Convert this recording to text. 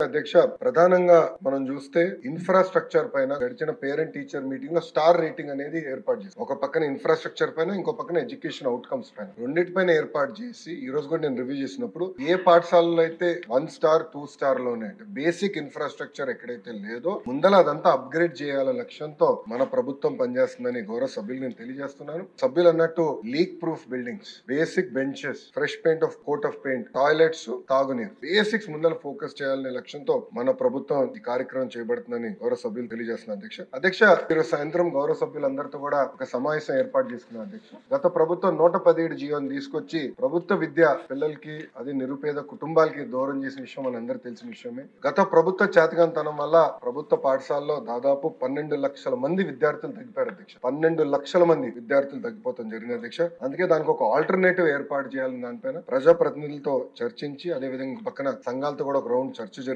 అధ్యక్ష, ప్రధానంగా మనం చూస్తే ఇన్ఫ్రాస్ట్రక్చర్ పైన గడిచిన పేరెంట్ టీచర్ మీటింగ్ లో స్టార్ రేటింగ్ అనేది ఏర్పాటు చేసి, ఒక పక్కన ఇన్ఫ్రాస్ట్రక్చర్ పైన, ఇంకో పక్కన ఎడ్యుకేషన్ అవుట్కమ్స్ పైన, రెండింటిపైన ఏర్పాటు చేసి ఈ రోజు కూడా నేను రివ్యూ చేసినప్పుడు ఏ పాఠశాలలో అయితే 1 స్టార్ 2 స్టార్ లోనే అంటే బేసిక్ ఇన్ఫ్రాస్ట్రక్చర్ ఎక్కడైతే లేదో ముందల అదంతా అప్గ్రేడ్ చేయాలనే లక్ష్యంతో మన ప్రభుత్వం పనిచేస్తుందని గౌరవ సభ్యులు నేను తెలియజేస్తున్నాను. సభ్యులు అన్నట్టు leak proof buildings, basic benches, fresh paint of coat of paint, toilets, తాగునీరు, బేసిక్స్ ముందర ఫోకస్ చేయాలనే లక్ష్యంతో మన ప్రభుత్వం ఈ కార్యక్రమం చేయబడుతుందని గౌరవ సభ్యులు తెలియజేస్తున్నారు. అధ్యక్ష, ఈరోజు సాయంత్రం గౌరవ సభ్యులందరితో కూడా ఒక సమావేశం ఏర్పాటు చేసుకున్నారు. అధ్యక్ష, గత ప్రభుత్వం 117 జీవోని తీసుకొచ్చి ప్రభుత్వ విద్య పిల్లలకి, అది నిరుపేద కుటుంబాలకి దూరం చేసిన విషయం మనందరూ తెలిసిన విషయమే. గత ప్రభుత్వ చేతకంతనం వల్ల ప్రభుత్వ పాఠశాలలో దాదాపు 12 లక్షల మంది విద్యార్థులు తగ్గిపోయారు. అధ్యక్ష, 12 లక్షల మంది విద్యార్థులు తగ్గిపోతాం జరిగింది. అధ్యక్ష, అందుకే దానికి ఒక ఆల్టర్నేటివ్ ఏర్పాటు చేయాలని దానిపైన ప్రజాప్రతినిధులతో చర్చించి, అదే విధంగా పక్కన సంఘాలతో కూడా ఒక రౌండ్ చర్చ జరిగింది.